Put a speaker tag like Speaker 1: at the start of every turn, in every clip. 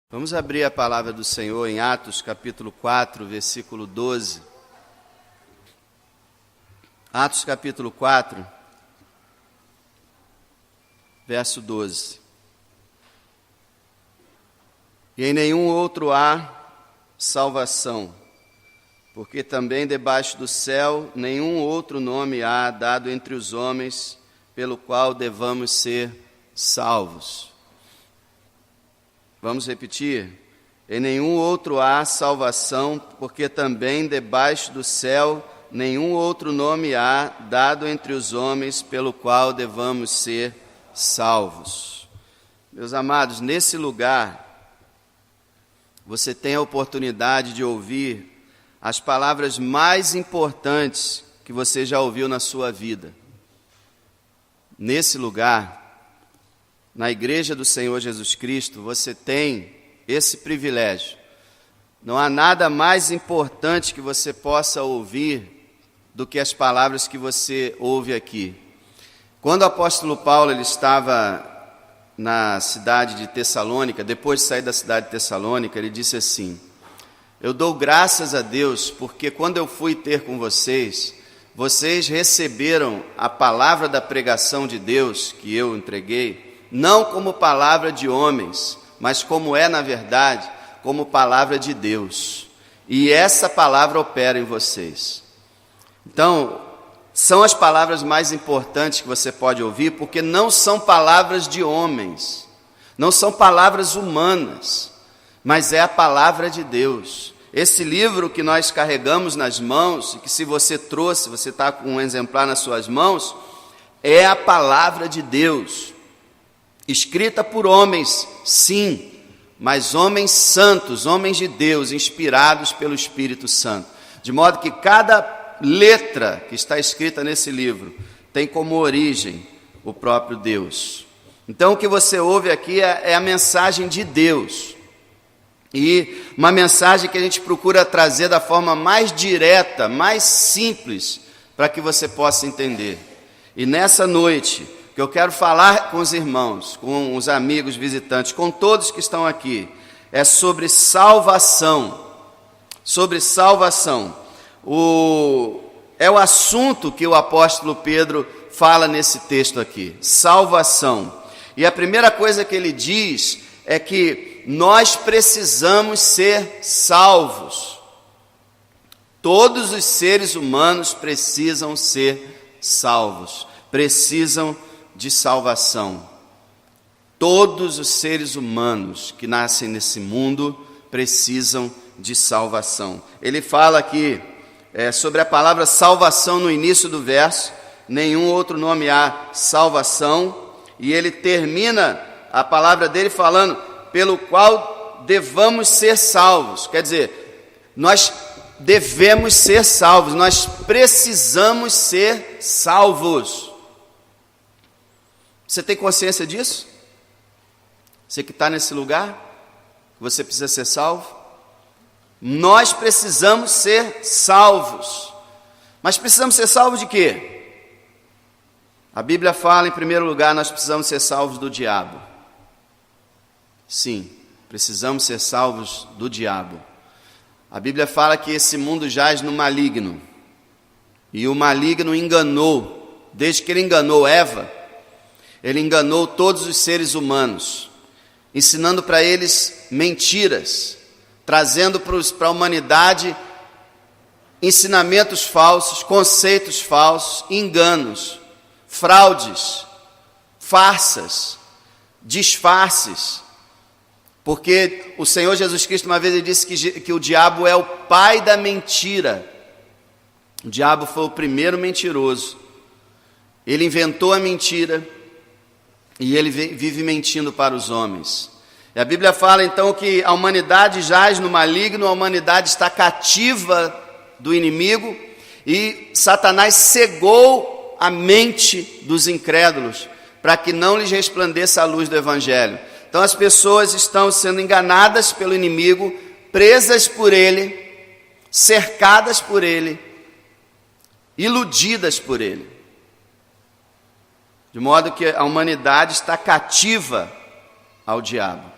Speaker 1: Vamos abrir a palavra do Senhor em Atos capítulo 4, versículo 12. Atos capítulo 4, verso 12. E em nenhum outro há salvação, porque também debaixo do céu nenhum outro nome há dado entre os homens pelo qual devamos ser salvos. Vamos repetir? Em nenhum outro há salvação, porque também debaixo do céu nenhum outro nome há dado entre os homens pelo qual devamos ser salvos. Meus amados, nesse lugar, você tem a oportunidade de ouvir as palavras mais importantes que você já ouviu na sua vida. Nesse lugar, na Igreja do Senhor Jesus Cristo, você tem esse privilégio. Não há nada mais importante que você possa ouvir do que as palavras que você ouve aqui. Quando o apóstolo Paulo ele estava na cidade de Tessalônica, depois de sair da cidade de Tessalônica, ele disse assim: eu dou graças a Deus, porque quando eu fui ter com vocês, vocês receberam a palavra da pregação de Deus que eu entreguei, não como palavra de homens, mas como é na verdade, como palavra de Deus. E essa palavra opera em vocês. Então, são as palavras mais importantes que você pode ouvir, porque não são palavras de homens, não são palavras humanas, mas é a palavra de Deus. Esse livro que nós carregamos nas mãos, e que se você trouxe, você está com um exemplar nas suas mãos, é a palavra de Deus. Escrita por homens, sim, mas homens santos, homens de Deus, inspirados pelo Espírito Santo. De modo que cada letra que está escrita nesse livro tem como origem o próprio Deus. Então o que você ouve aqui é a mensagem de Deus. E uma mensagem que a gente procura trazer da forma mais direta, mais simples, para que você possa entender. E nessa noite, que eu quero falar com os irmãos, com os amigos visitantes, com todos que estão aqui, é sobre salvação. Sobre salvação. É o assunto que o apóstolo Pedro fala nesse texto aqui, salvação. E a primeira coisa que ele diz é que nós precisamos ser salvos. Todos os seres humanos precisam ser salvos, precisam de salvação. Todos os seres humanos que nascem nesse mundo precisam de salvação. Ele fala aqui sobre a palavra salvação no início do verso, nenhum outro nome há salvação, e ele termina a palavra dele falando, pelo qual devamos ser salvos. Quer dizer, nós devemos ser salvos, nós precisamos ser salvos. Você tem consciência disso? Você que está nesse lugar, você precisa ser salvo? Nós precisamos ser salvos. Mas precisamos ser salvos de quê? A Bíblia fala, em primeiro lugar, nós precisamos ser salvos do diabo. Sim, precisamos ser salvos do diabo. A Bíblia fala que esse mundo jaz no maligno. E o maligno enganou, desde que ele enganou Eva, ele enganou todos os seres humanos, ensinando para eles mentiras, trazendo para a humanidade ensinamentos falsos, conceitos falsos, enganos, fraudes, farsas, disfarces. Porque o Senhor Jesus Cristo uma vez ele disse que o diabo é o pai da mentira. O diabo foi o primeiro mentiroso. Ele inventou a mentira e ele vive mentindo para os homens. E a Bíblia fala então que a humanidade jaz no maligno, a humanidade está cativa do inimigo e Satanás cegou a mente dos incrédulos para que não lhes resplandeça a luz do Evangelho. Então as pessoas estão sendo enganadas pelo inimigo, presas por ele, cercadas por ele, iludidas por ele. De modo que a humanidade está cativa ao diabo.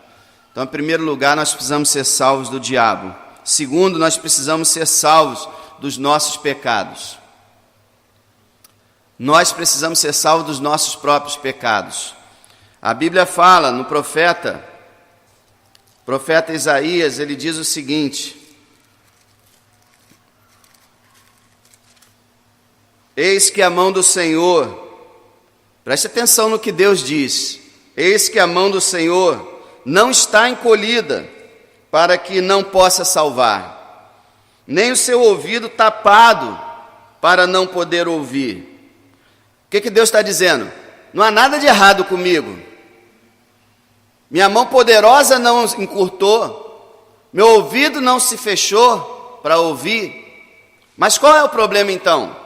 Speaker 1: Então, em primeiro lugar, nós precisamos ser salvos do diabo. Segundo, nós precisamos ser salvos dos nossos pecados. Nós precisamos ser salvos dos nossos próprios pecados. A Bíblia fala no profeta Isaías, ele diz o seguinte: eis que a mão do Senhor, preste atenção no que Deus diz, eis que a mão do Senhor não está encolhida para que não possa salvar, nem o seu ouvido tapado para não poder ouvir. O que Deus está dizendo? Não há nada de errado comigo. Minha mão poderosa não encurtou, meu ouvido não se fechou para ouvir. Mas qual é o problema então?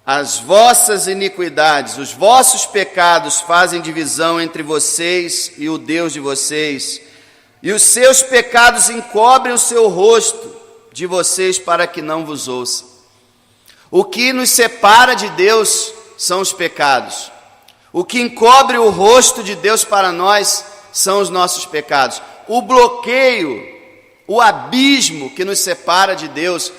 Speaker 1: As vossas iniquidades, os vossos pecados fazem divisão entre vocês e o Deus de vocês, e os seus pecados encobrem o seu rosto de vocês para que não vos ouça. O que nos separa de Deus são os pecados. O que encobre o rosto de Deus para nós são os nossos pecados. O bloqueio, o abismo que nos separa de Deus,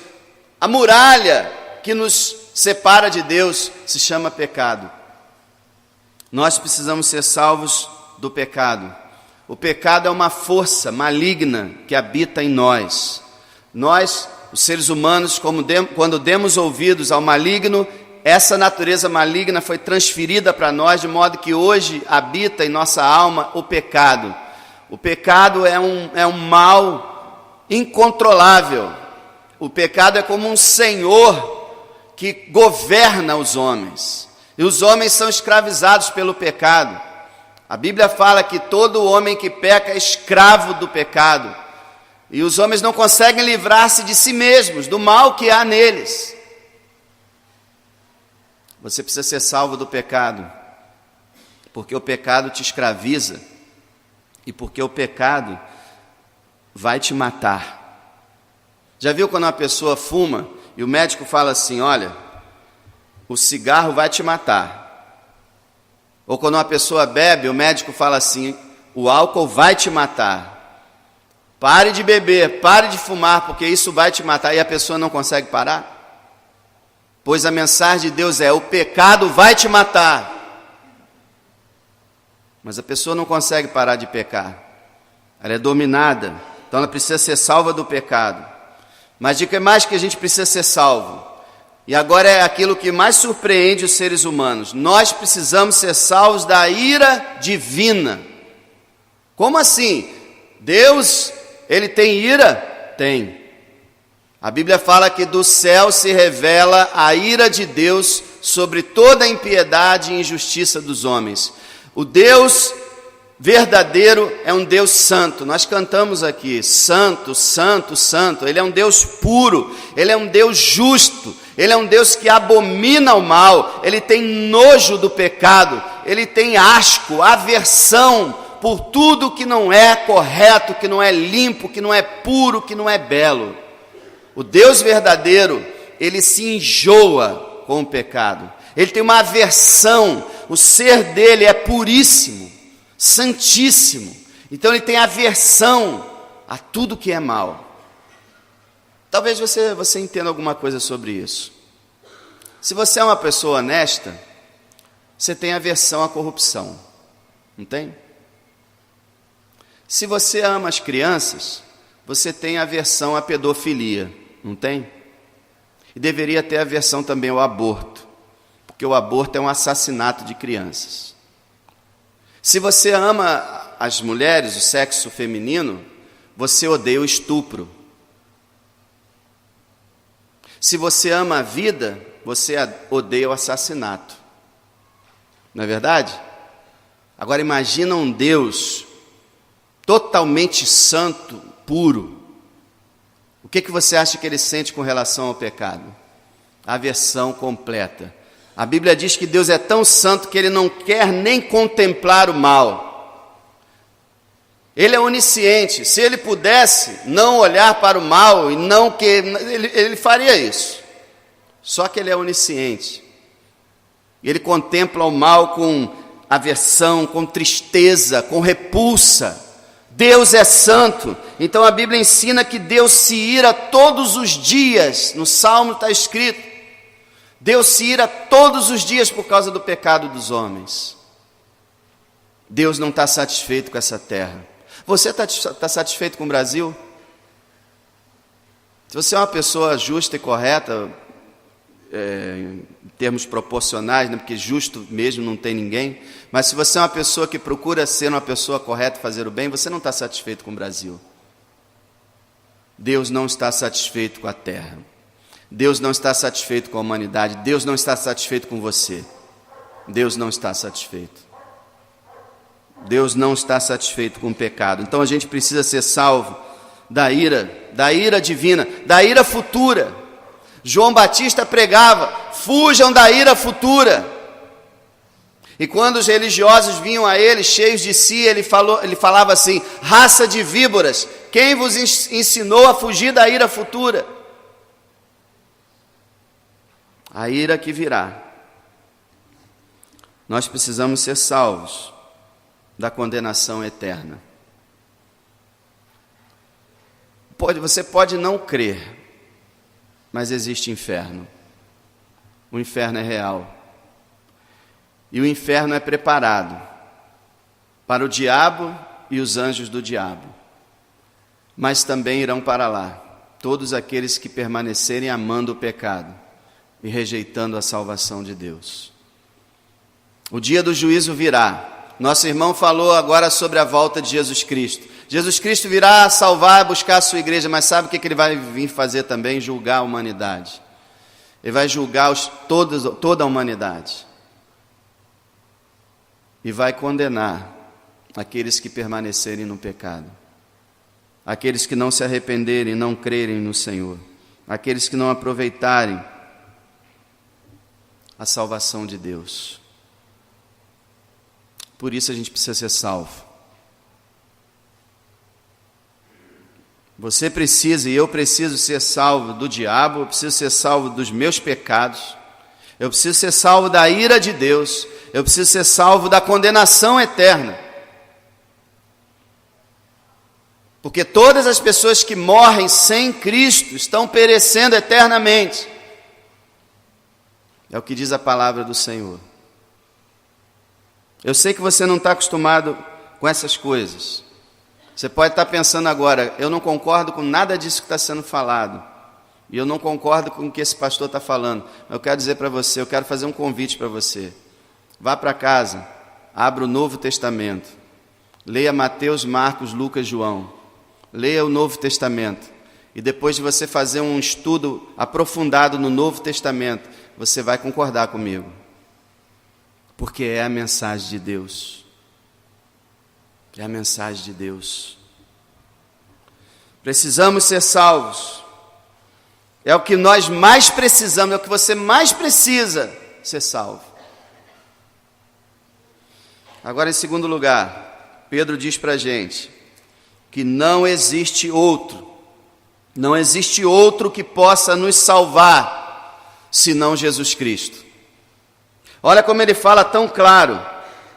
Speaker 1: a muralha que nos separa de Deus, se chama pecado. Nós precisamos ser salvos do pecado. O pecado é uma força maligna que habita em nós. Nós, os seres humanos, quando demos ouvidos ao maligno, essa natureza maligna foi transferida para nós, de modo que hoje habita em nossa alma o pecado. O pecado é um mal incontrolável. O pecado é como um senhor que governa os homens. E os homens são escravizados pelo pecado. A Bíblia fala que todo homem que peca é escravo do pecado. E os homens não conseguem livrar-se de si mesmos, do mal que há neles. Você precisa ser salvo do pecado, porque o pecado te escraviza e porque o pecado vai te matar. Já viu quando uma pessoa fuma e o médico fala assim: olha, o cigarro vai te matar? Ou quando uma pessoa bebe, o médico fala assim: o álcool vai te matar. Pare de beber, pare de fumar, porque isso vai te matar, e a pessoa não consegue parar? Pois a mensagem de Deus é: o pecado vai te matar. Mas a pessoa não consegue parar de pecar. Ela é dominada. Então ela precisa ser salva do pecado. Mas de que mais que a gente precisa ser salvo? E agora é aquilo que mais surpreende os seres humanos. Nós precisamos ser salvos da ira divina. Como assim? Deus, ele tem ira? Tem. A Bíblia fala que do céu se revela a ira de Deus sobre toda a impiedade e injustiça dos homens. O Deus verdadeiro é um Deus santo. Nós cantamos aqui: santo, santo, santo. Ele é um Deus puro, ele é um Deus justo, ele é um Deus que abomina o mal, ele tem nojo do pecado, ele tem asco, aversão por tudo que não é correto, que não é limpo, que não é puro, que não é belo. O Deus verdadeiro, ele se enjoa com o pecado. Ele tem uma aversão, o ser dele é puríssimo, santíssimo. Então ele tem aversão a tudo que é mal. Talvez você entenda alguma coisa sobre isso. Se você é uma pessoa honesta, você tem aversão à corrupção, não tem? Se você ama as crianças, você tem aversão à pedofilia, não tem? E deveria ter aversão também ao aborto, porque o aborto é um assassinato de crianças. Se você ama as mulheres, o sexo feminino, você odeia o estupro. Se você ama a vida, você odeia o assassinato. Não é verdade? Agora imagina um Deus totalmente santo, puro. O que você acha que ele sente com relação ao pecado? Aversão completa. A Bíblia diz que Deus é tão santo que ele não quer nem contemplar o mal. Ele é onisciente. Se ele pudesse não olhar para o mal, e não que ele faria isso. Só que ele é onisciente. Ele contempla o mal com aversão, com tristeza, com repulsa. Deus é santo. Então a Bíblia ensina que Deus se ira todos os dias. No Salmo está escrito: Deus se ira todos os dias por causa do pecado dos homens. Deus não está satisfeito com essa terra. Você está satisfeito com o Brasil? Se você é uma pessoa justa e correta, em termos proporcionais, né, porque justo mesmo não tem ninguém, mas se você é uma pessoa que procura ser uma pessoa correta e fazer o bem, você não está satisfeito com o Brasil. Deus não está satisfeito com a terra. Deus não está satisfeito com a humanidade. Deus não está satisfeito com você. Deus não está satisfeito. Deus não está satisfeito com o pecado. Então a gente precisa ser salvo da ira divina, da ira futura. João Batista pregava: fujam da ira futura. E quando os religiosos vinham a ele, cheios de si, ele falava assim: raça de víboras, quem vos ensinou a fugir da ira futura? A ira que virá. Nós precisamos ser salvos da condenação eterna. Você pode não crer, mas existe inferno. O inferno é real. E o inferno é preparado para o diabo e os anjos do diabo. Mas também irão para lá todos aqueles que permanecerem amando o pecado e rejeitando a salvação de Deus. O dia do juízo virá. Nosso irmão falou agora sobre a volta de Jesus Cristo. Jesus Cristo virá salvar, buscar a sua igreja, mas sabe o que ele vai vir fazer também? Julgar a humanidade. Ele vai julgar toda a humanidade. E vai condenar aqueles que permanecerem no pecado. Aqueles que não se arrependerem, não crerem no Senhor. Aqueles que não aproveitarem a salvação de Deus. Por isso a gente precisa ser salvo. Você precisa e eu preciso ser salvo do diabo, eu preciso ser salvo dos meus pecados, eu preciso ser salvo da ira de Deus, eu preciso ser salvo da condenação eterna. Porque todas as pessoas que morrem sem Cristo estão perecendo eternamente. É o que diz a palavra do Senhor. Eu sei que você não está acostumado com essas coisas. Você pode estar pensando agora: eu não concordo com nada disso que está sendo falado. E eu não concordo com o que esse pastor está falando. Eu quero dizer para você, eu quero fazer um convite para você. Vá para casa, abra o Novo Testamento. Leia Mateus, Marcos, Lucas, João. Leia o Novo Testamento. E depois de você fazer um estudo aprofundado no Novo Testamento, você vai concordar comigo. Porque é a mensagem de Deus. É a mensagem de Deus. Precisamos ser salvos. É o que nós mais precisamos, é o que você mais precisa ser salvo. Agora, em segundo lugar, Pedro diz para a gente que não existe outro que possa nos salvar, senão Jesus Cristo. Olha como ele fala tão claro: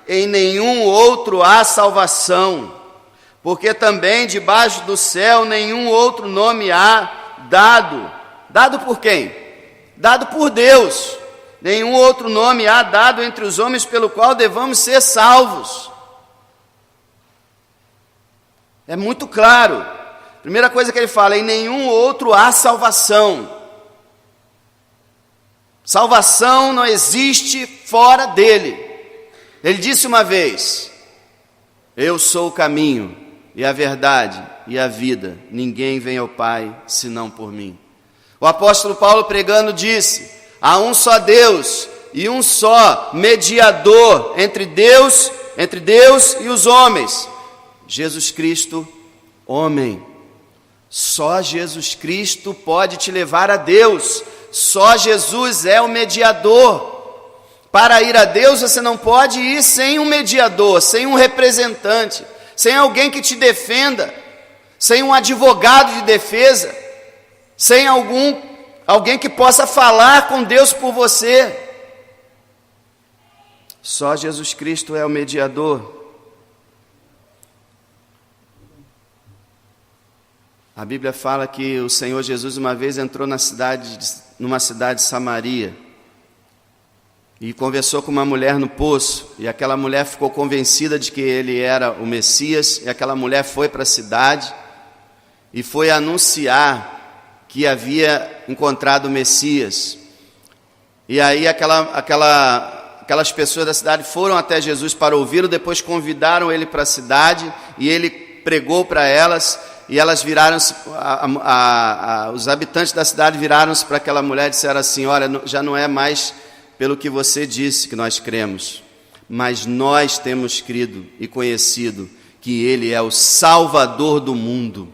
Speaker 1: em nenhum outro há salvação, porque também debaixo do céu nenhum outro nome há dado. Dado por quem? Dado por Deus. Nenhum outro nome há dado entre os homens pelo qual devamos ser salvos. É muito claro. Primeira coisa que ele fala: em nenhum outro há salvação. Salvação não existe fora dele. Ele disse uma vez: eu sou o caminho e a verdade e a vida. Ninguém vem ao Pai senão por mim. O apóstolo Paulo, pregando, disse: há um só Deus e um só mediador entre Deus e os homens, Jesus Cristo, homem. Só Jesus Cristo pode te levar a Deus. Só Jesus é o mediador. Para ir a Deus você não pode ir sem um mediador, sem um representante, sem alguém que te defenda, sem um advogado de defesa, sem alguém que possa falar com Deus por você. Só Jesus Cristo é o mediador. A Bíblia fala que o Senhor Jesus uma vez entrou numa cidade de Samaria e conversou com uma mulher no poço, e aquela mulher ficou convencida de que ele era o Messias, e aquela mulher foi para a cidade e foi anunciar que havia encontrado o Messias. E aí aquelas pessoas da cidade foram até Jesus para ouvi-lo, depois convidaram ele para a cidade, e ele pregou para elas, e elas viraram-se, os habitantes da cidade viraram-se para aquela mulher e disseram assim: olha, já não é mais pelo que você disse que nós cremos, mas nós temos crido e conhecido que Ele é o Salvador do mundo.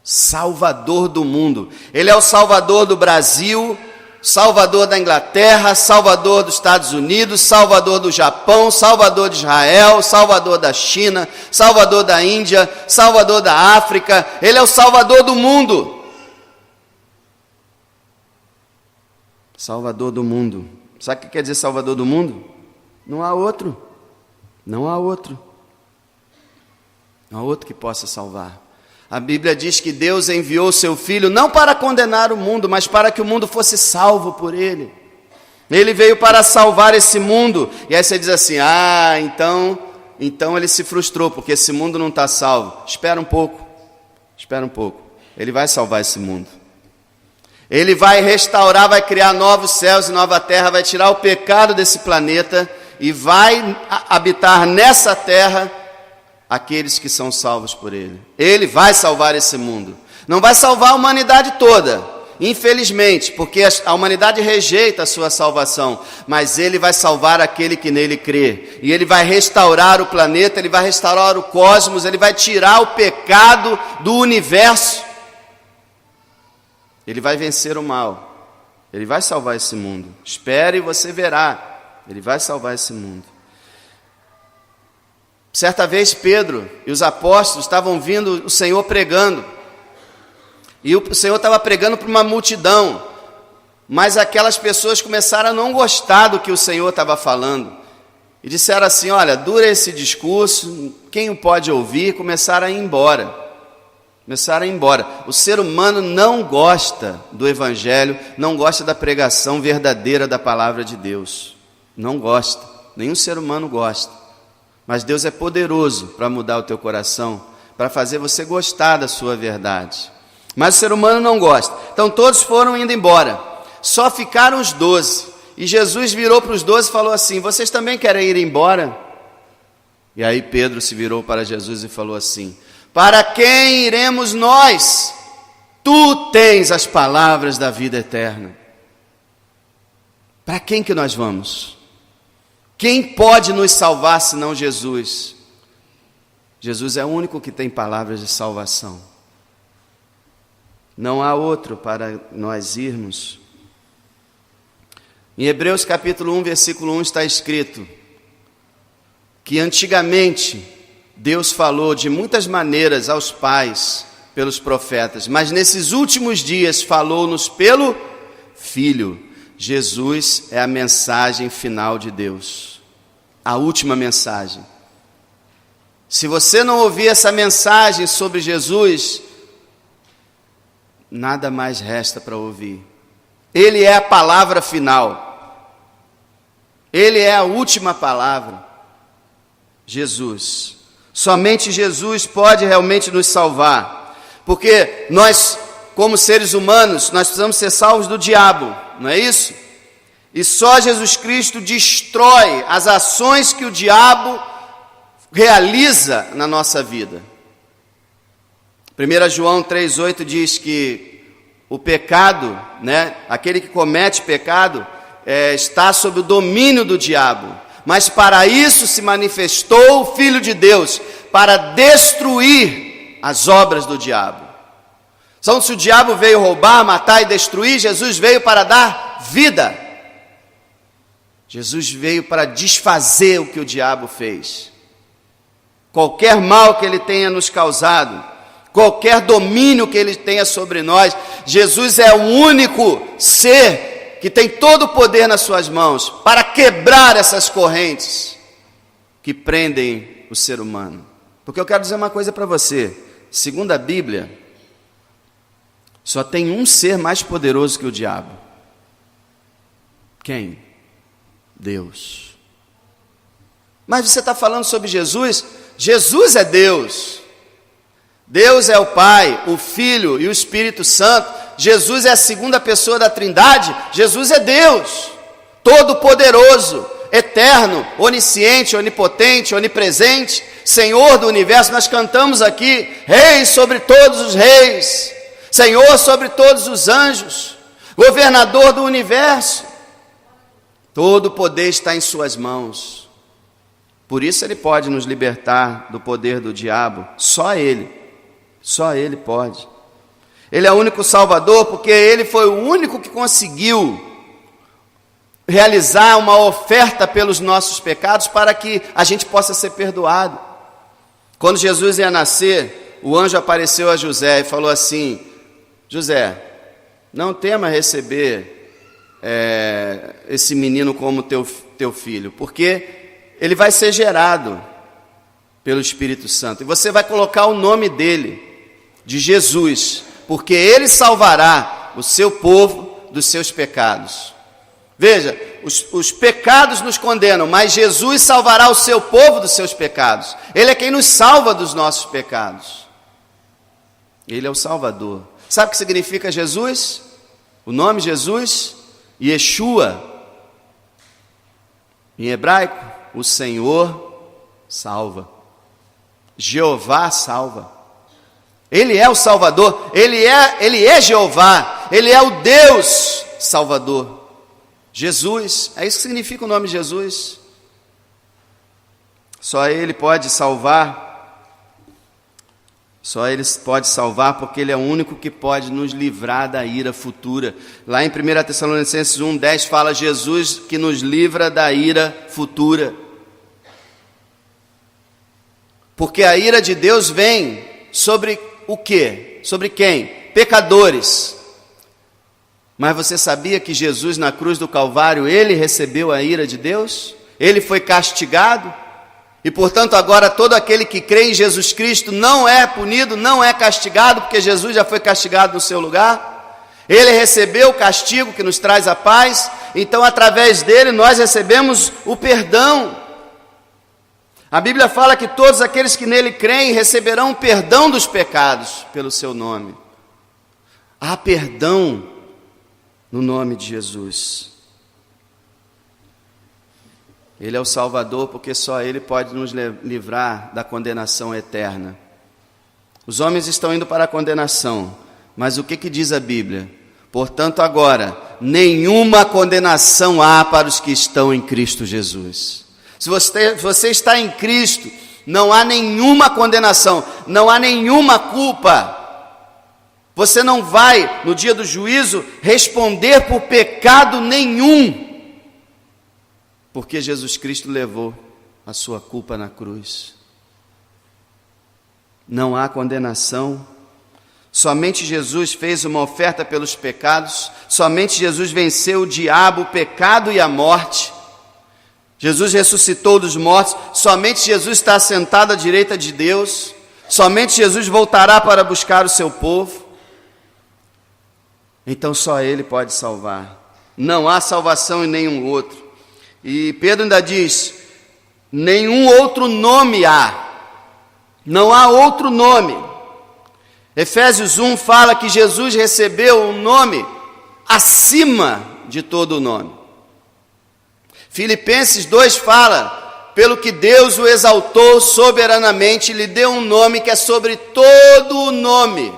Speaker 1: Salvador do mundo. Ele é o Salvador do Brasil, Salvador da Inglaterra, Salvador dos Estados Unidos, Salvador do Japão, Salvador de Israel, Salvador da China, Salvador da Índia, Salvador da África. Ele é o Salvador do mundo. Salvador do mundo. Sabe o que quer dizer Salvador do mundo? Não há outro. Não há outro. Não há outro que possa salvar. A Bíblia diz que Deus enviou o seu Filho não para condenar o mundo, mas para que o mundo fosse salvo por Ele. Ele veio para salvar esse mundo. E aí você diz assim: então Ele se frustrou, porque esse mundo não está salvo. Espera um pouco. Espera um pouco. Ele vai salvar esse mundo. Ele vai restaurar, vai criar novos céus e nova terra, vai tirar o pecado desse planeta e vai habitar nessa terra aqueles que são salvos por Ele. Ele vai salvar esse mundo. Não vai salvar a humanidade toda, infelizmente, porque a humanidade rejeita a sua salvação, mas Ele vai salvar aquele que nele crê. E Ele vai restaurar o planeta, Ele vai restaurar o cosmos, Ele vai tirar o pecado do universo. Ele vai vencer o mal. Ele vai salvar esse mundo. Espere e você verá. Ele vai salvar esse mundo. Certa vez Pedro e os apóstolos estavam vindo o Senhor pregando. E o Senhor estava pregando para uma multidão. Mas aquelas pessoas começaram a não gostar do que o Senhor estava falando. E disseram assim: olha, dura esse discurso, quem o pode ouvir? Começaram a ir embora. O ser humano não gosta do Evangelho, não gosta da pregação verdadeira da palavra de Deus. Não gosta, nenhum ser humano gosta. Mas Deus é poderoso para mudar o teu coração, para fazer você gostar da sua verdade. Mas o ser humano não gosta. Então todos foram indo embora. Só ficaram os 12. E Jesus virou para os 12 e falou assim: vocês também querem ir embora? E aí Pedro se virou para Jesus e falou assim: para quem iremos nós? Tu tens as palavras da vida eterna. Para quem que nós vamos? Quem pode nos salvar senão Jesus? Jesus é o único que tem palavras de salvação. Não há outro para nós irmos. Em Hebreus capítulo 1, versículo 1 está escrito que antigamente Deus falou de muitas maneiras aos pais pelos profetas, mas nesses últimos dias falou-nos pelo Filho. Jesus é a mensagem final de Deus, a última mensagem. Se você não ouvir essa mensagem sobre Jesus, nada mais resta para ouvir. Ele é a palavra final. Ele é a última palavra. Jesus. Somente Jesus pode realmente nos salvar. Porque nós, como seres humanos, nós precisamos ser salvos do diabo, não é isso? E só Jesus Cristo destrói as ações que o diabo realiza na nossa vida. 1 João 3,8 diz que o pecado, aquele que comete pecado, está sob o domínio do diabo. Mas para isso se manifestou o Filho de Deus, para destruir as obras do diabo. Então, se o diabo veio roubar, matar e destruir, Jesus veio para dar vida. Jesus veio para desfazer o que o diabo fez. Qualquer mal que ele tenha nos causado, qualquer domínio que ele tenha sobre nós, Jesus é o único ser que tem todo o poder nas suas mãos para quebrar essas correntes que prendem o ser humano. Porque eu quero dizer uma coisa para você. Segundo a Bíblia, Só tem um ser mais poderoso que o diabo. Quem? Deus. Mas você está falando sobre Jesus? Jesus é Deus. Deus é o Pai, o Filho e o Espírito Santo. Jesus é a segunda pessoa da Trindade. Jesus é Deus, todo-poderoso, eterno, onisciente, onipotente, onipresente, Senhor do universo. Nós cantamos aqui: Rei sobre todos os reis, Senhor sobre todos os anjos, governador do universo. Todo o poder está em suas mãos. Por isso Ele pode nos libertar do poder do diabo. Só Ele pode. Ele é o único Salvador, porque Ele foi o único que conseguiu realizar uma oferta pelos nossos pecados para que a gente possa ser perdoado. Quando Jesus ia nascer, o anjo apareceu a José e falou assim: José, não tema receber esse menino como teu filho, porque ele vai ser gerado pelo Espírito Santo, e você vai colocar o nome dele, de Jesus, porque ele salvará o seu povo dos seus pecados. Veja, os pecados nos condenam, mas Jesus salvará o seu povo dos seus pecados. Ele é quem nos salva dos nossos pecados. Ele é o Salvador. Sabe o que significa Jesus? O nome Jesus? Yeshua. Em hebraico, o Senhor salva. Jeová salva. Ele é o Salvador, Ele é Jeová, Ele é o Deus Salvador. Jesus, é isso que significa o nome Jesus. Só Ele pode salvar, porque Ele é o único que pode nos livrar da ira futura. Lá em 1 Tessalonicenses 1:10 fala: Jesus que nos livra da ira futura. Porque a ira de Deus vem sobre o quê? Sobre quem? Pecadores. Mas você sabia que Jesus na cruz do Calvário, Ele recebeu a ira de Deus? Ele foi castigado? E portanto agora todo aquele que crê em Jesus Cristo não é punido, não é castigado, porque Jesus já foi castigado no seu lugar. Ele recebeu o castigo que nos traz a paz, então através dele nós recebemos o perdão. A Bíblia fala que todos aqueles que nele creem receberão o perdão dos pecados pelo seu nome. Há perdão no nome de Jesus. Ele é o Salvador, porque só Ele pode nos livrar da condenação eterna. Os homens estão indo para a condenação, mas o que diz a Bíblia? Portanto, agora, nenhuma condenação há para os que estão em Cristo Jesus. Se você está em Cristo, não há nenhuma condenação, não há nenhuma culpa. Você não vai, no dia do juízo, responder por pecado nenhum, porque Jesus Cristo levou a sua culpa na cruz. Não há condenação. Somente Jesus fez uma oferta pelos pecados, somente Jesus venceu o diabo, o pecado e a morte. Jesus ressuscitou dos mortos, somente Jesus está assentado à direita de Deus, somente Jesus voltará para buscar o seu povo. Então só Ele pode salvar. Não há salvação em nenhum outro. E Pedro ainda diz: nenhum outro nome há. Não há outro nome. Efésios 1 fala que Jesus recebeu um nome acima de todo o nome. Filipenses 2 fala: pelo que Deus o exaltou soberanamente, lhe deu um nome que é sobre todo o nome.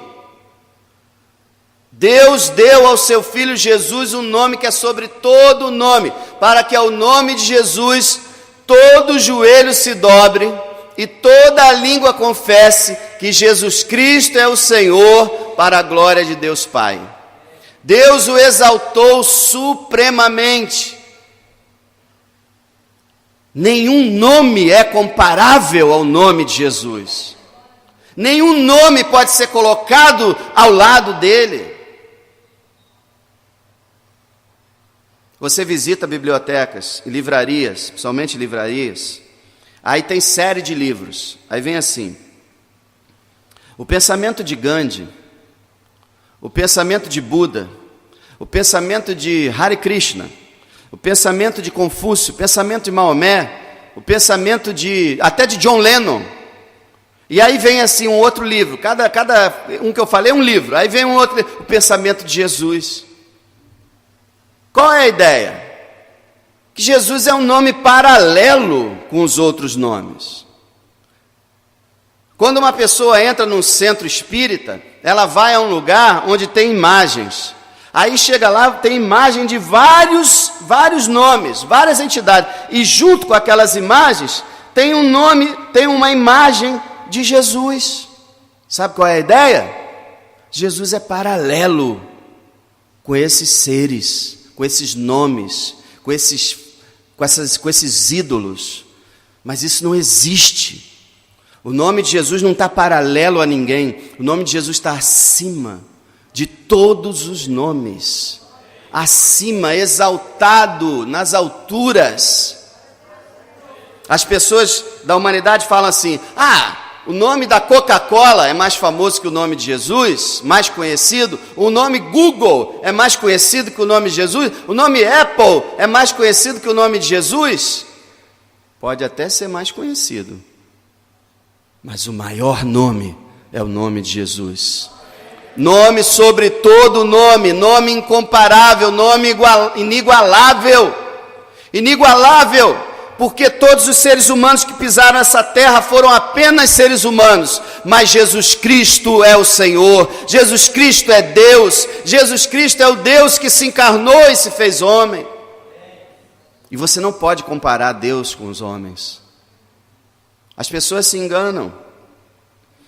Speaker 1: Deus deu ao seu Filho Jesus um nome que é sobre todo o nome, para que ao nome de Jesus todo joelho se dobre e toda a língua confesse que Jesus Cristo é o Senhor, para a glória de Deus Pai. Deus o exaltou supremamente. Nenhum nome é comparável ao nome de Jesus. Nenhum nome pode ser colocado ao lado dele. Você visita bibliotecas e livrarias, principalmente livrarias, aí tem série de livros. Aí vem assim: o pensamento de Gandhi, o pensamento de Buda, o pensamento de Hare Krishna, o pensamento de Confúcio, o pensamento de Maomé, o pensamento até de John Lennon. E aí vem assim um outro livro, cada um que eu falei é um livro, aí vem um outro livro, o pensamento de Jesus. Qual é a ideia? Que Jesus é um nome paralelo com os outros nomes. Quando uma pessoa entra num centro espírita, ela vai a um lugar onde tem imagens. Aí chega lá, tem imagem de vários nomes, várias entidades. E junto com aquelas imagens, tem um nome, tem uma imagem de Jesus. Sabe qual é a ideia? Jesus é paralelo com esses seres, com esses nomes, com esses ídolos. Mas isso não existe. O nome de Jesus não está paralelo a ninguém. O nome de Jesus está acima de todos os nomes. Acima, exaltado, nas alturas. As pessoas da humanidade falam assim: o nome da Coca-Cola é mais famoso que o nome de Jesus, mais conhecido. O nome Google é mais conhecido que o nome de Jesus. O nome Apple é mais conhecido que o nome de Jesus. Pode até ser mais conhecido, mas o maior nome é o nome de Jesus. Nome sobre todo nome, nome incomparável, nome inigualável. Inigualável, porque todos os seres humanos que pisaram essa terra foram apenas seres humanos, mas Jesus Cristo é o Senhor, Jesus Cristo é Deus, Jesus Cristo é o Deus que se encarnou e se fez homem. E você não pode comparar Deus com os homens. As pessoas se enganam.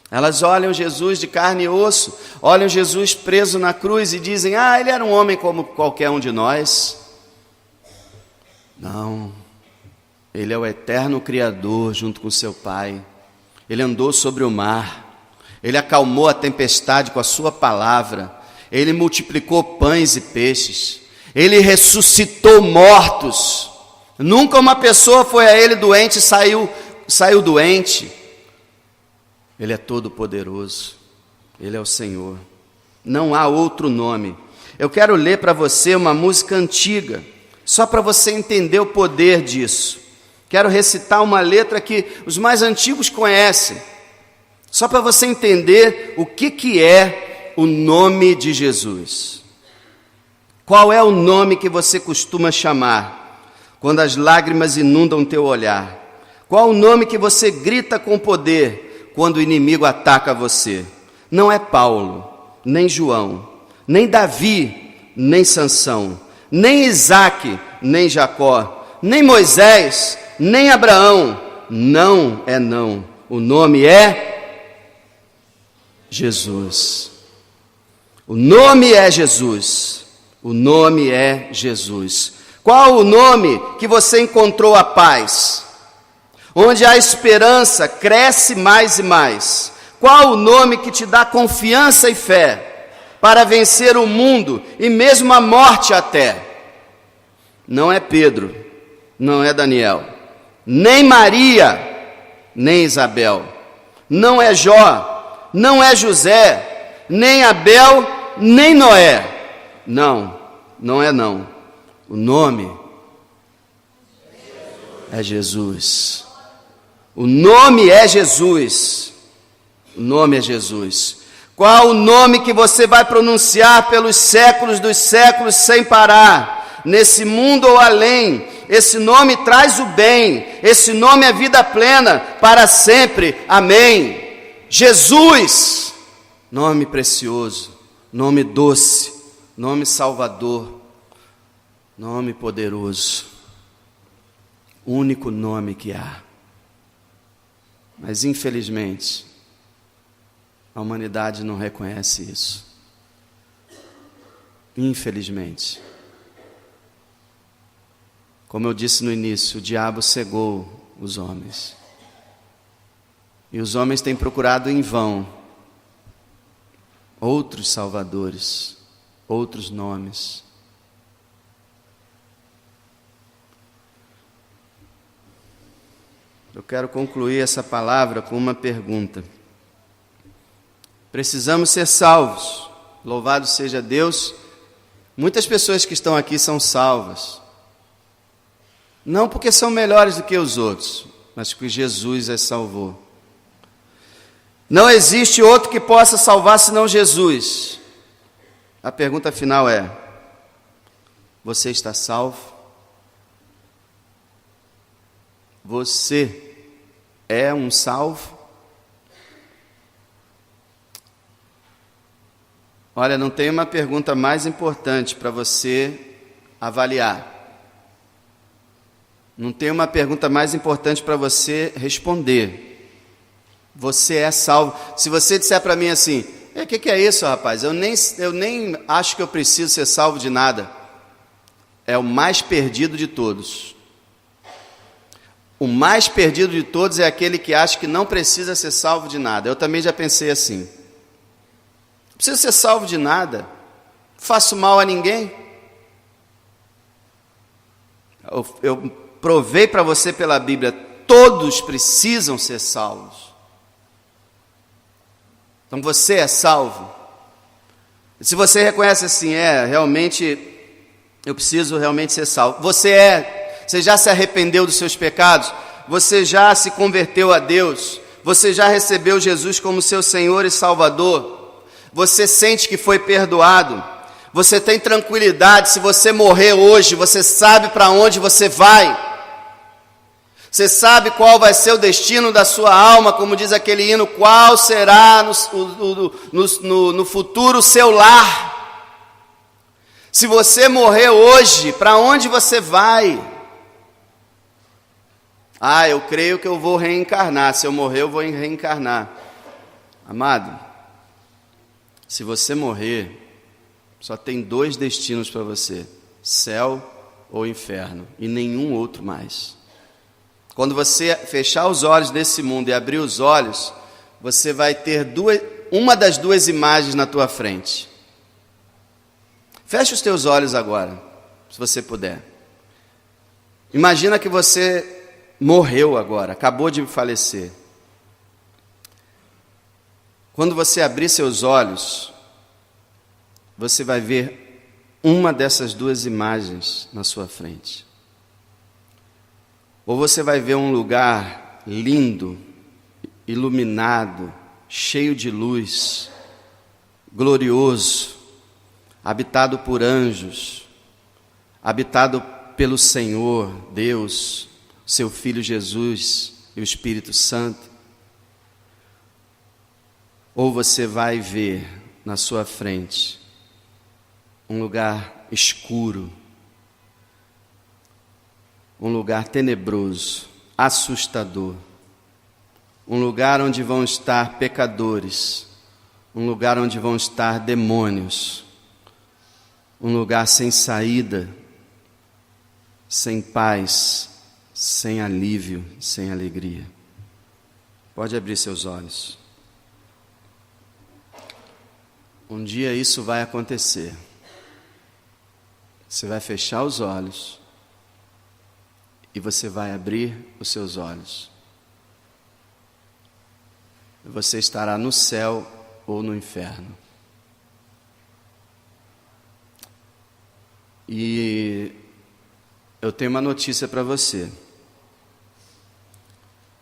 Speaker 1: Elas olham Jesus de carne e osso, olham Jesus preso na cruz e dizem: ele era um homem como qualquer um de nós. Não, ele é o eterno Criador junto com seu Pai. Ele andou sobre o mar, ele acalmou a tempestade com a sua palavra, ele multiplicou pães e peixes, ele ressuscitou mortos. Nunca uma pessoa foi a ele doente e saiu doente. Ele é todo poderoso, ele é o Senhor, não há outro nome. Eu quero ler para você uma música antiga, só para você entender o poder disso. Quero recitar uma letra que os mais antigos conhecem, só para você entender o que é o nome de Jesus. Qual é o nome que você costuma chamar quando as lágrimas inundam teu olhar? Qual o nome que você grita com poder quando o inimigo ataca você? Não é Paulo, nem João, nem Davi, nem Sansão, nem Isaque, nem Jacó, nem Moisés, nem Abraão. Não é não. O nome é Jesus. O nome é Jesus. O nome é Jesus. Qual o nome que você encontrou a paz? Onde a esperança cresce mais e mais. Qual o nome que te dá confiança e fé para vencer o mundo e mesmo a morte até? Não é Pedro, não é Daniel, nem Maria, nem Isabel, não é Jó, não é José, nem Abel, nem Noé. Não, não é não. O nome é Jesus. O nome é Jesus. O nome é Jesus. Qual o nome que você vai pronunciar pelos séculos dos séculos sem parar? Nesse mundo ou além, esse nome traz o bem, esse nome é vida plena para sempre, amém. Jesus, nome precioso, nome doce, nome salvador, nome poderoso, único nome que há. Mas infelizmente, a humanidade não reconhece isso. Infelizmente. Como eu disse no início, o diabo cegou os homens. E os homens têm procurado em vão outros salvadores, outros nomes. Eu quero concluir essa palavra com uma pergunta. Precisamos ser salvos, Louvado seja Deus. Muitas pessoas que estão aqui são salvas. Não porque são melhores do que os outros, mas porque Jesus as salvou. Não existe outro que possa salvar senão Jesus. A pergunta final é: você está salvo? Você é um salvo? Olha, não tem uma pergunta mais importante para você avaliar. Não tem uma pergunta mais importante para você responder. Você é salvo. Se você disser para mim assim: o que é isso, rapaz? Eu nem acho que eu preciso ser salvo de nada. É o mais perdido de todos. O mais perdido de todos é aquele que acha que não precisa ser salvo de nada. Eu também já pensei assim. Não preciso ser salvo de nada. Não faço mal a ninguém. Eu provei para você pela Bíblia, todos precisam ser salvos. Então você é salvo. Se você reconhece assim, realmente, eu preciso realmente ser salvo. Você já se arrependeu dos seus pecados? Você já se converteu a Deus? Você já recebeu Jesus como seu Senhor e Salvador? Você sente que foi perdoado? Você tem tranquilidade? Se você morrer hoje, você sabe para onde você vai? Você sabe qual vai ser o destino da sua alma, como diz aquele hino: qual será no futuro o seu lar? Se você morrer hoje, para onde você vai? Eu creio que eu vou reencarnar. Se eu morrer, eu vou reencarnar. Amado, se você morrer, só tem 2 destinos para você: céu ou inferno, e nenhum outro mais. Quando você fechar os olhos desse mundo e abrir os olhos, você vai ter uma das 2 imagens na tua frente. Feche os teus olhos agora, se você puder. Imagina que você morreu agora, acabou de falecer. Quando você abrir seus olhos, você vai ver uma dessas 2 imagens na sua frente. Ou você vai ver um lugar lindo, iluminado, cheio de luz, glorioso, habitado por anjos, habitado pelo Senhor, Deus, seu Filho Jesus e o Espírito Santo. Ou você vai ver na sua frente um lugar escuro, um lugar tenebroso, assustador, um lugar onde vão estar pecadores, um lugar onde vão estar demônios, um lugar sem saída, sem paz, sem alívio, sem alegria. Pode abrir seus olhos. Um dia isso vai acontecer. Você vai fechar os olhos e você vai abrir os seus olhos. Você estará no céu ou no inferno. E eu tenho uma notícia para você.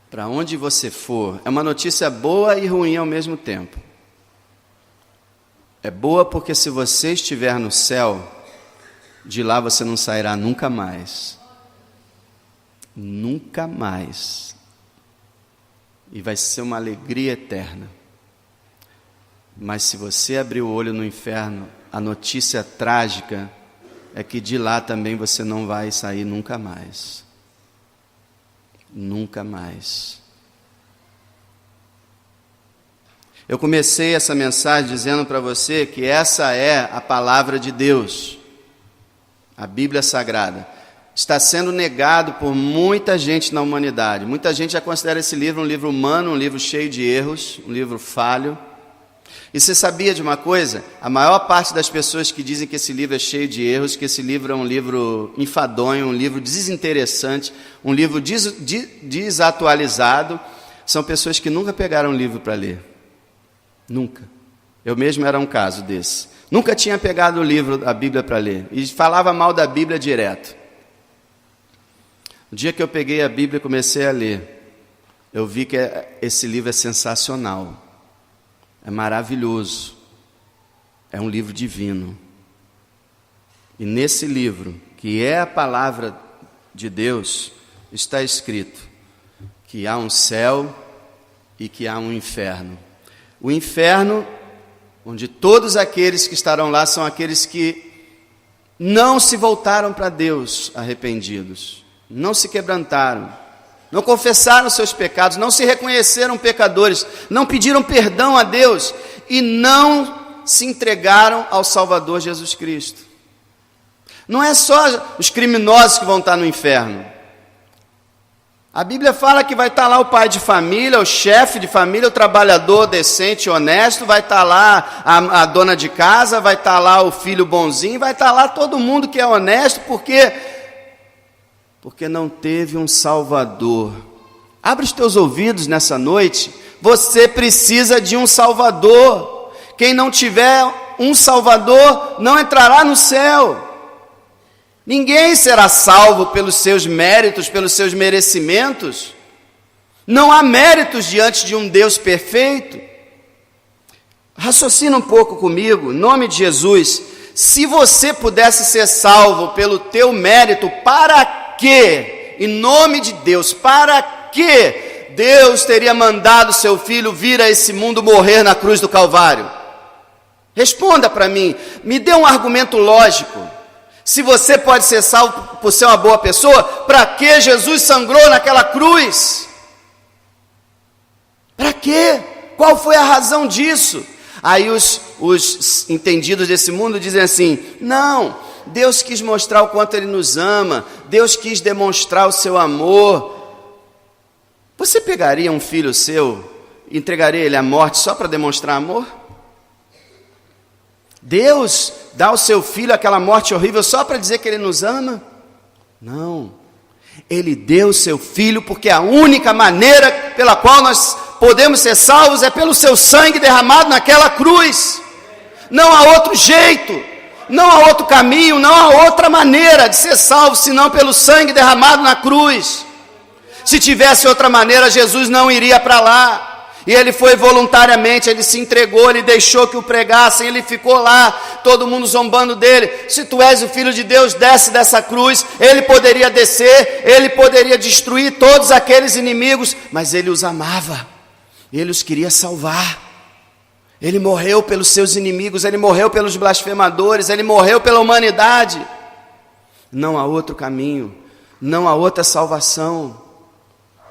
Speaker 1: Para onde você for, é uma notícia boa e ruim ao mesmo tempo. É boa porque se você estiver no céu, de lá você não sairá nunca mais. Nunca mais. E vai ser uma alegria eterna. Mas se você abrir o olho no inferno, a notícia trágica é que de lá também você não vai sair nunca mais. Nunca mais. Eu comecei essa mensagem dizendo para você que essa é a palavra de Deus, a Bíblia Sagrada. Está sendo negado por muita gente na humanidade. Muita gente já considera esse livro um livro humano, um livro cheio de erros, um livro falho. E você sabia de uma coisa? A maior parte das pessoas que dizem que esse livro é cheio de erros, que esse livro é um livro enfadonho, um livro desinteressante, um livro desatualizado, são pessoas que nunca pegaram um livro para ler. Nunca. Eu mesmo era um caso desse. Nunca tinha pegado o livro, a Bíblia, para ler. E falava mal da Bíblia direto. O dia que eu peguei a Bíblia e comecei a ler, eu vi que esse livro é sensacional. É maravilhoso. É um livro divino. E nesse livro, que é a palavra de Deus, está escrito que há um céu e que há um inferno. O inferno, onde todos aqueles que estarão lá são aqueles que não se voltaram para Deus arrependidos, não se quebrantaram, não confessaram seus pecados, não se reconheceram pecadores, não pediram perdão a Deus e não se entregaram ao Salvador Jesus Cristo. Não é só os criminosos que vão estar no inferno. A Bíblia fala que vai estar lá o pai de família, o chefe de família, o trabalhador decente, honesto, vai estar lá a dona de casa, vai estar lá o filho bonzinho, vai estar lá todo mundo que é honesto, porque não teve um Salvador. Abre os teus ouvidos nessa noite, você precisa de um Salvador. Quem não tiver um Salvador não entrará no céu. Ninguém será salvo pelos seus méritos, pelos seus merecimentos. Não há méritos diante de um Deus perfeito. Raciocina um pouco comigo, em nome de Jesus. Se você pudesse ser salvo pelo teu mérito, para quê? Em nome de Deus, para quê Deus teria mandado seu filho vir a esse mundo morrer na cruz do Calvário? Responda para mim, me dê um argumento lógico. Se você pode ser salvo por ser uma boa pessoa, para que Jesus sangrou naquela cruz? Para quê? Qual foi a razão disso? Aí os entendidos desse mundo dizem assim, não, Deus quis mostrar o quanto Ele nos ama, Deus quis demonstrar o seu amor. Você pegaria um filho seu e entregaria ele à morte só para demonstrar amor? Deus dá ao seu filho aquela morte horrível só para dizer que Ele nos ama? Não. Ele deu o seu filho porque a única maneira pela qual nós podemos ser salvos é pelo seu sangue derramado naquela cruz. Não há outro jeito, não há outro caminho, não há outra maneira de ser salvo senão pelo sangue derramado na cruz. Se tivesse outra maneira, Jesus não iria para lá. E ele foi voluntariamente, ele se entregou, ele deixou que o pregassem, ele ficou lá, todo mundo zombando dele. Se tu és o Filho de Deus, desce dessa cruz. Ele poderia descer, ele poderia destruir todos aqueles inimigos, mas ele os amava, ele os queria salvar. Ele morreu pelos seus inimigos, ele morreu pelos blasfemadores, ele morreu pela humanidade. Não há outro caminho, não há outra salvação.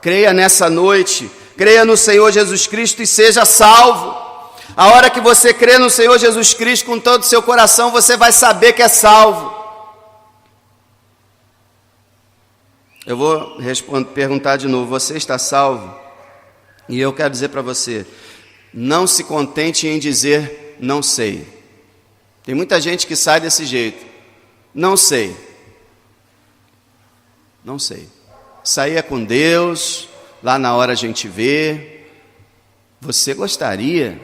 Speaker 1: Creia nessa noite, creia no Senhor Jesus Cristo e seja salvo. A hora que você crê no Senhor Jesus Cristo com todo o seu coração, você vai saber que é salvo. Eu vou perguntar de novo, você está salvo? E eu quero dizer para você, não se contente em dizer, não sei. Tem muita gente que sai desse jeito, não sei. Não sei. Sair é com Deus, lá na hora a gente vê. Você gostaria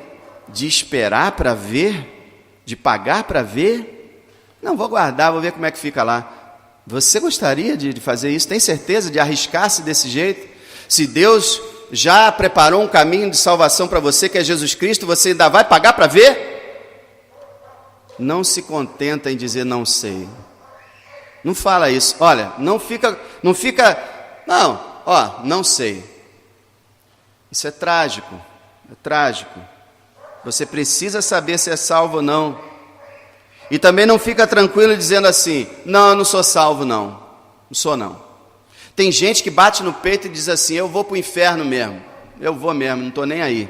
Speaker 1: de esperar para ver? De pagar para ver? Não, vou aguardar, vou ver como é que fica lá. Você gostaria de fazer isso? Tem certeza de arriscar-se desse jeito? Se Deus já preparou um caminho de salvação para você, que é Jesus Cristo, você ainda vai pagar para ver? Não se contenta em dizer não sei. Não fala isso. Olha, não fica, não sei. Isso é trágico, é trágico. Você precisa saber se é salvo ou não. E também não fica tranquilo dizendo assim, não, eu não sou salvo não. Não sou não. Tem gente que bate no peito e diz assim, eu vou para o inferno mesmo. Eu vou mesmo, não estou nem aí.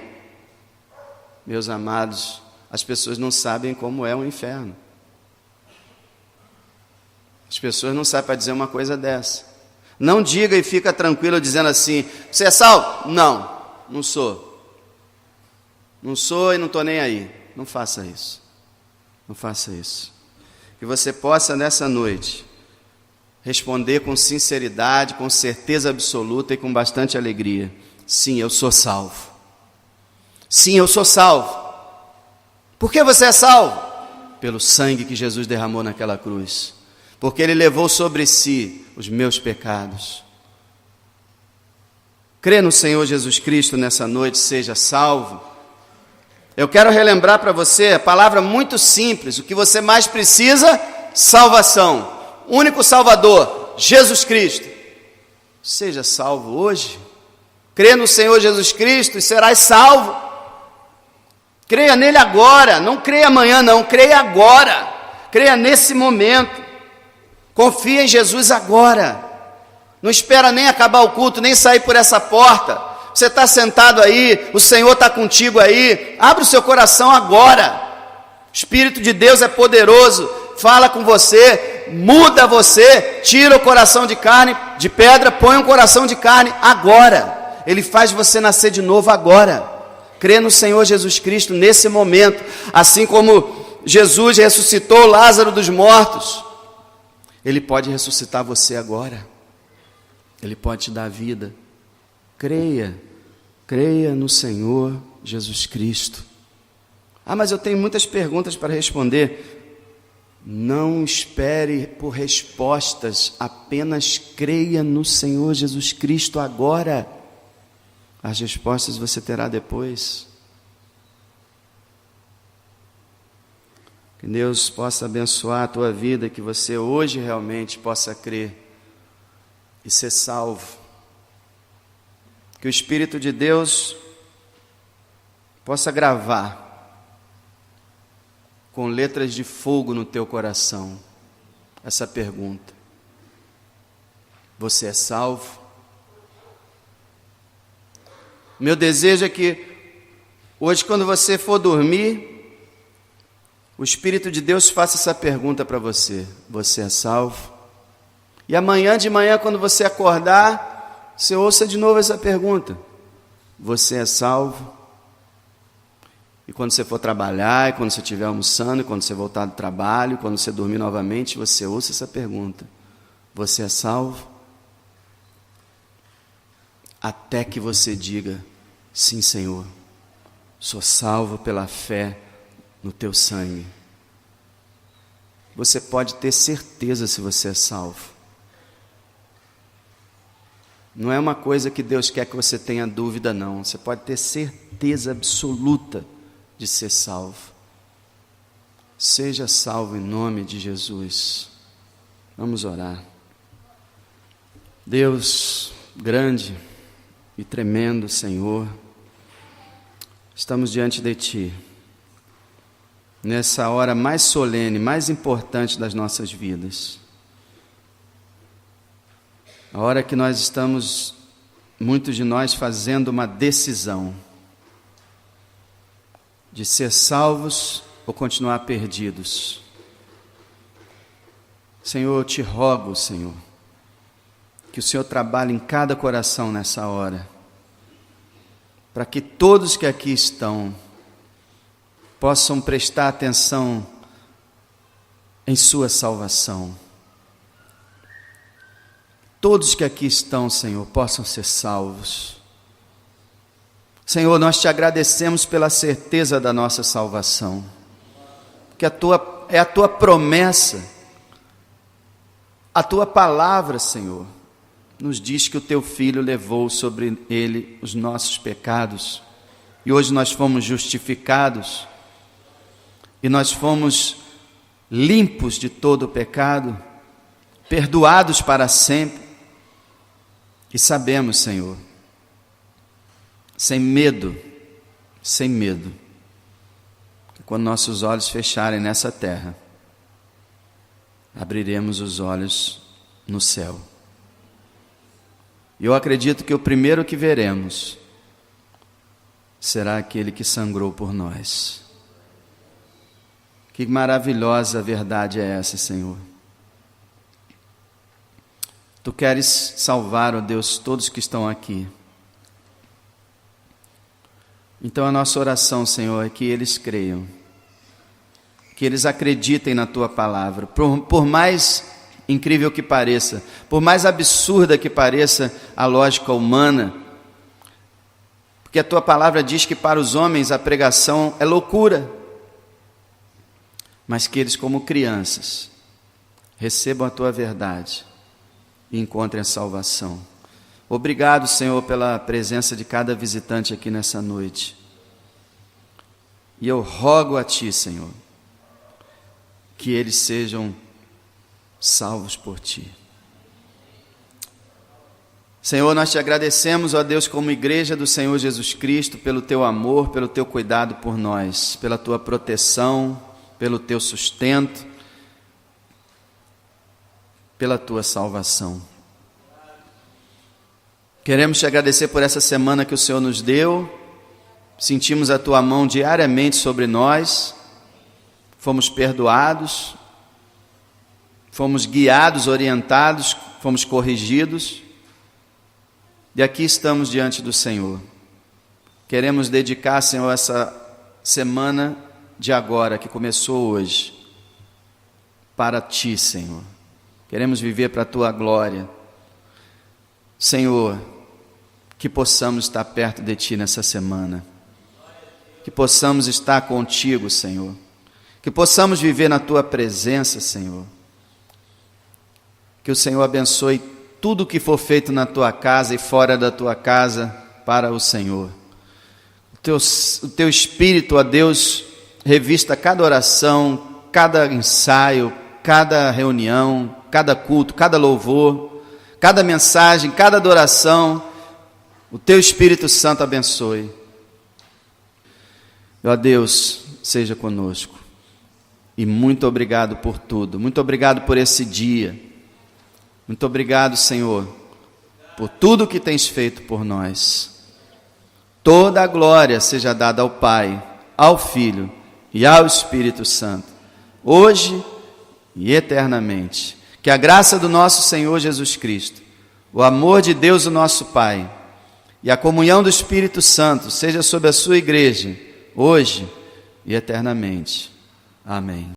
Speaker 1: Meus amados, as pessoas não sabem como é o inferno. As pessoas não sabem para dizer uma coisa dessa. Não diga e fica tranquilo dizendo assim, você é salvo? Não, não sou. Não sou e não estou nem aí. Não faça isso. Não faça isso. Que você possa nessa noite responder com sinceridade, com certeza absoluta e com bastante alegria. Sim, eu sou salvo. Sim, eu sou salvo. Por que você é salvo? Pelo sangue que Jesus derramou naquela cruz. Porque Ele levou sobre si os meus pecados. Crê no Senhor Jesus Cristo nessa noite, seja salvo. Eu quero relembrar para você a palavra muito simples, o que você mais precisa, salvação. O único Salvador, Jesus Cristo. Seja salvo hoje. Crê no Senhor Jesus Cristo e serás salvo. Creia nele agora, não creia amanhã não, creia agora. Creia nesse momento. Confia em Jesus agora. Não espera nem acabar o culto, nem sair por essa porta. Você está sentado aí, o Senhor está contigo aí. Abre o seu coração agora. O Espírito de Deus é poderoso. Fala com você, muda você, tira o coração de carne, de pedra, põe um coração de carne agora. Ele faz você nascer de novo agora. Crê no Senhor Jesus Cristo nesse momento, assim como Jesus ressuscitou Lázaro dos mortos. Ele pode ressuscitar você agora. Ele pode te dar vida. Creia no Senhor Jesus Cristo. Mas eu tenho muitas perguntas para responder. Não espere por respostas, apenas creia no Senhor Jesus Cristo agora. As respostas você terá depois. Que Deus possa abençoar a tua vida, que você hoje realmente possa crer e ser salvo. Que o Espírito de Deus possa gravar com letras de fogo no teu coração essa pergunta: você é salvo? Meu desejo é que hoje, quando você for dormir, o Espírito de Deus faça essa pergunta para você: você é salvo? E amanhã de manhã, quando você acordar, você ouça de novo essa pergunta: você é salvo? E quando você for trabalhar, e quando você estiver almoçando, e quando você voltar do trabalho, quando você dormir novamente, você ouça essa pergunta: você é salvo? Até que você diga: sim, Senhor, sou salvo pela fé no teu sangue. Você pode ter certeza se você é salvo. Não é uma coisa que Deus quer que você tenha dúvida, não. Você pode ter certeza absoluta de ser salvo. Seja salvo em nome de Jesus. Vamos orar. Deus grande e tremendo, Senhor, estamos diante de Ti, nessa hora mais solene, mais importante das nossas vidas. A hora que nós estamos, muitos de nós, fazendo uma decisão de ser salvos ou continuar perdidos. Senhor, eu te rogo, Senhor, que o Senhor trabalhe em cada coração nessa hora, para que todos que aqui estão possam prestar atenção em sua salvação. Todos que aqui estão, Senhor, possam ser salvos. Senhor, nós te agradecemos pela certeza da nossa salvação, porque é a tua promessa, a tua palavra, Senhor, nos diz que o teu Filho levou sobre ele os nossos pecados, e hoje nós fomos justificados, e nós fomos limpos de todo o pecado, perdoados para sempre, e sabemos, Senhor, sem medo, que quando nossos olhos fecharem nessa terra, abriremos os olhos no céu. E eu acredito que o primeiro que veremos será aquele que sangrou por nós. Que maravilhosa verdade é essa, Senhor. Tu queres salvar, ó Deus, todos que estão aqui. Então a nossa oração, Senhor, é que eles creiam, que eles acreditem na Tua palavra, por mais incrível que pareça, por mais absurda que pareça a lógica humana, porque a Tua palavra diz que para os homens a pregação é loucura, mas que eles, como crianças, recebam a tua verdade e encontrem a salvação. Obrigado, Senhor, pela presença de cada visitante aqui nessa noite. E eu rogo a Ti, Senhor, que eles sejam salvos por Ti. Senhor, nós Te agradecemos, ó Deus, como igreja do Senhor Jesus Cristo, pelo Teu amor, pelo Teu cuidado por nós, pela Tua proteção, pelo Teu sustento, pela Tua salvação. Queremos Te agradecer por essa semana que o Senhor nos deu, sentimos a Tua mão diariamente sobre nós, fomos perdoados, fomos guiados, orientados, fomos corrigidos, e aqui estamos diante do Senhor. Queremos dedicar, Senhor, essa semana de agora, que começou hoje, para Ti, Senhor. Queremos viver para a Tua glória. Senhor, que possamos estar perto de Ti nessa semana. Que possamos estar contigo, Senhor. Que possamos viver na Tua presença, Senhor. Que o Senhor abençoe tudo o que for feito na Tua casa e fora da Tua casa para o Senhor. O Teu Espírito, ó Deus, revista cada oração, cada ensaio, cada reunião, cada culto, cada louvor, cada mensagem, cada adoração. O Teu Espírito Santo abençoe. Ó Deus, seja conosco. E muito obrigado por tudo. Muito obrigado por esse dia. Muito obrigado, Senhor, por tudo que tens feito por nós. Toda a glória seja dada ao Pai, ao Filho e ao Espírito Santo, hoje e eternamente. Que a graça do nosso Senhor Jesus Cristo, o amor de Deus, o nosso Pai, e a comunhão do Espírito Santo seja sobre a sua igreja, hoje e eternamente. Amém.